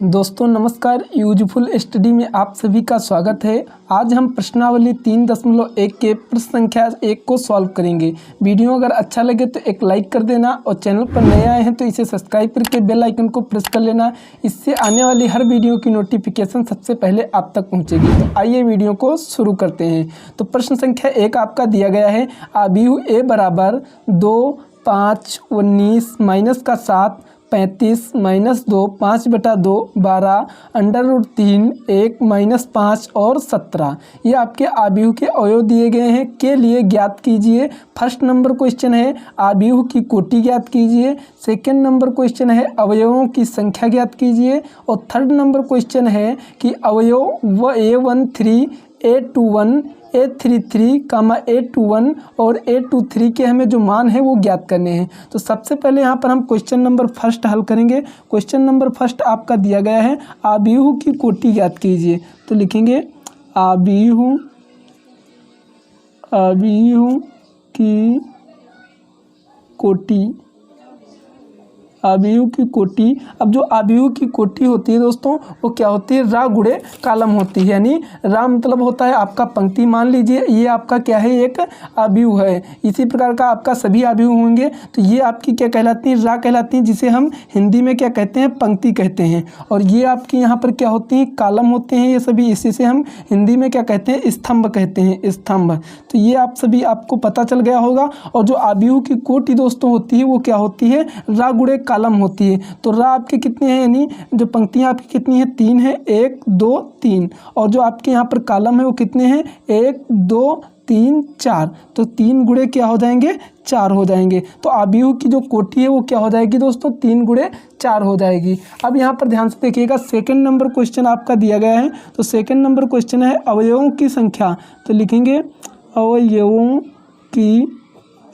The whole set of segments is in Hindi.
दोस्तों नमस्कार। यूजफुल स्टडी में आप सभी का स्वागत है। आज हम प्रश्नावली 3.1 के प्रश्न संख्या 1 को सॉल्व करेंगे। वीडियो अगर अच्छा लगे तो एक लाइक कर देना और चैनल पर नए आए हैं तो इसे सब्सक्राइब करके बेल आइकन को प्रेस कर लेना। इससे आने वाली हर वीडियो की नोटिफिकेशन सबसे पहले आप तक पहुँचेगी। तो आइए वीडियो को शुरू करते हैं। तो प्रश्न संख्या 1 आपका दिया गया है। आव्यूह ए बराबर 2, 5, 19 माइनस का 7, 35 माइनस 2, 5/2, 12, √3, 1 माइनस 5 और 17। ये आपके आव्यूह के अवयव दिए गए हैं। के लिए ज्ञात कीजिए। फर्स्ट नंबर क्वेश्चन है आव्यूह की कोटि ज्ञात कीजिए। सेकंड नंबर क्वेश्चन है अवयवों की संख्या ज्ञात कीजिए। और थर्ड नंबर क्वेश्चन है कि अवयव A13, A21, A33, A21 और A23 के हमें जो मान है वो ज्ञात करने हैं। तो सबसे पहले यहाँ पर हम क्वेश्चन नंबर फर्स्ट हल करेंगे। क्वेश्चन नंबर फर्स्ट आपका दिया गया है आव्यूह की कोटि ज्ञात कीजिए। तो लिखेंगे आव्यूह की कोटि, आव्यूह की कोटि। अब जो आव्यूह की कोटि होती है दोस्तों वो क्या होती है? रा गुणे कालम होती है। यानी रा मतलब होता है आपका पंक्ति। मान लीजिए ये आपका क्या है? एक आव्यूह है। इसी प्रकार का आपका सभी आव्यूह होंगे तो ये आपकी क्या कहलाती है? रा कहलाती हैं, जिसे हम हिंदी में क्या कहते हैं? पंक्ति कहते हैं। और ये आपकी यहाँ पर क्या होती हैं? कालम होते हैं ये सभी। इसी से हम हिंदी में क्या कहते हैं? स्तंभ कहते हैं, स्तंभ। तो ये आप सभी आपको पता चल गया होगा। और जो आव्यूह की कोटि दोस्तों होती है वो क्या होती है? रा गुणे कालम होती है। तो रा आपके कितने हैं? यानी जो पंक्तियां आपकी कितनी हैं? 3 है। 1, 2, 3। और जो आपके यहाँ पर कालम है वो कितने हैं? 1, 2, 3, 4। तो 3 गुणे क्या हो जाएंगे? 4 हो जाएंगे। तो आव्यूह की जो कोटि है वो क्या हो जाएगी दोस्तों? 3 गुणे 4 हो जाएगी। अब यहाँ पर ध्यान से देखिएगा, सेकंड नंबर क्वेश्चन आपका दिया गया है। तो सेकंड नंबर क्वेश्चन है अवयवों की संख्या। तो लिखेंगे अवयवों की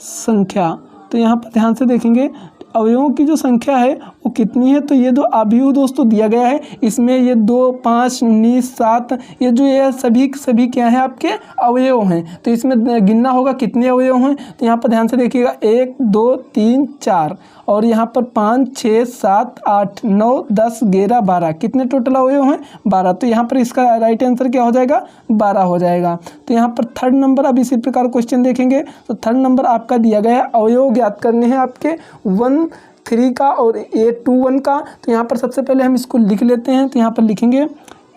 संख्या। तो यहाँ पर ध्यान से देखेंगे अवयवों की जो संख्या है वो कितनी है? तो ये जो आव्यूह दोस्तों दिया गया है इसमें ये 2, 5, 19, 7 ये जो ये सभी क्या है? आपके अवयव हैं। तो इसमें गिनना होगा कितने अवयव हैं। तो यहाँ पर ध्यान से देखिएगा 1, 2, 3, 4 और यहाँ पर 5, 6, 7, 8, 9, 10, 11, 12। कितने टोटल अवयव हैं? 12। तो यहाँ पर इसका राइट आंसर क्या हो जाएगा? 12 हो जाएगा। तो यहाँ पर थर्ड नंबर अब इसी प्रकार क्वेश्चन देखेंगे। तो थर्ड नंबर आपका दिया गया है अवयव ज्ञात करने हैं आपके 1-3 का और A21 का। तो यहाँ पर सबसे पहले हम इसको लिख लेते हैं। तो यहाँ पर लिखेंगे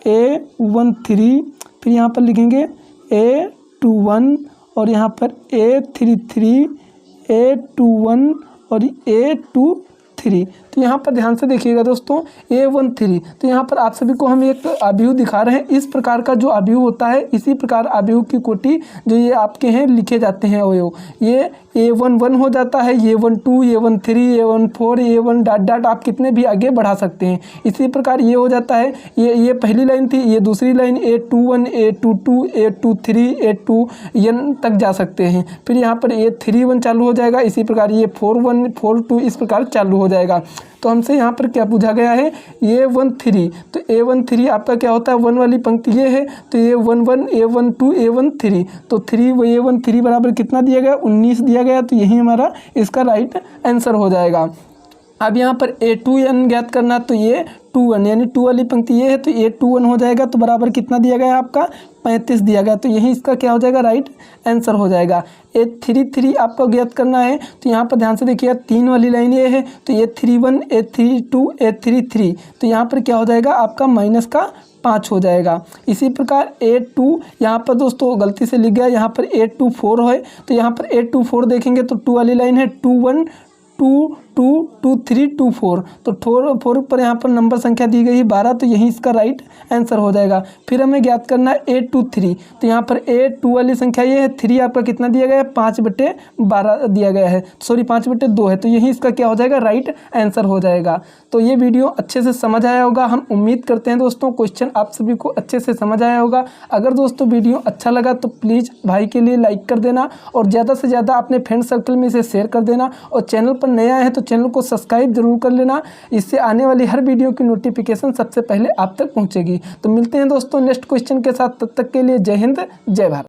A13, फिर यहाँ पर लिखेंगे A21 और यहाँ पर A33, A21 और A23। तो यहाँ पर ध्यान से देखिएगा दोस्तों A13। तो यहाँ पर आप सभी को हम एक आव्यूह दिखा रहे हैं। इस प्रकार का जो आव्यूह होता है इसी प्रकार आव्यूह की कोटि जो ये आपके हैं लिखे जाते हैं अवयव। ये A11 हो जाता है, A12, A13, A14, A1 dot dot आप कितने भी आगे बढ़ा सकते हैं। इसी प्रकार ये हो जाता है। ये पहली लाइन थी, ये दूसरी line A21, A22, A23, A2n तक जा सकते हैं। फिर यहाँ पर A31 चालू हो जाएगा। इसी प्रकार ये 41, 42 इस प्रकार चालू हो जाएगा। तो हमसे यहाँ पर क्या पूछा गया है? A13। तो A13 आपका क्या होता है? 1 वाली पंक्ति ये है। तो A11, A12, A13। तो A13 बराबर कितना दिया गया? 19 दिया गया। तो यही हमारा इसका राइट आंसर हो जाएगा। अब यहाँ पर A2n ज्ञात करना। तो ये 2n यानी 2 वाली पंक्ति ये है। तो A21 हो जाएगा। तो बराबर कितना दिया गया है आपका? 35 दिया गया। तो यही इसका क्या हो जाएगा? राइट आंसर हो जाएगा। A33 आपको ज्ञात करना है। तो यहाँ पर ध्यान से देखिएगा 3 वाली लाइन ये है। तो A31, A32, A33। तो यहाँ पर क्या हो जाएगा? आपका माइनस का 5 हो जाएगा। इसी प्रकार A2 यहाँ पर दोस्तों गलती से लिख गया, यहाँ पर A24 है। तो यहाँ पर A24 देखेंगे तो 2 वाली लाइन है। 21, 2, 2, 2, 3, 2, 4। तो 4 पर यहाँ पर नंबर संख्या दी गई है 12। तो यही इसका राइट आंसर हो जाएगा। फिर हमें ज्ञात करना है A23। तो यहाँ पर A2 वाली संख्या ये है। 3 आपका कितना दिया गया है? 5/12 दिया गया है। सॉरी 5/2 है। तो यही इसका क्या हो जाएगा? राइट आंसर हो जाएगा। तो ये वीडियो अच्छे से समझ आया होगा। हम उम्मीद करते हैं दोस्तों क्वेश्चन आप सभी को अच्छे से समझ आया होगा। अगर दोस्तों वीडियो अच्छा लगा तो प्लीज़ भाई के लिए लाइक कर देना और ज़्यादा से ज़्यादा अपने फ्रेंड सर्कल में इसे शेयर कर देना। और चैनल पर नया है तो चैनल को सब्सक्राइब जरूर कर लेना। इससे आने वाली हर वीडियो की नोटिफिकेशन सबसे पहले आप तक पहुंचेगी। तो मिलते हैं दोस्तों नेक्स्ट क्वेश्चन के साथ। तब तक के लिए जय हिंद, जय भारत।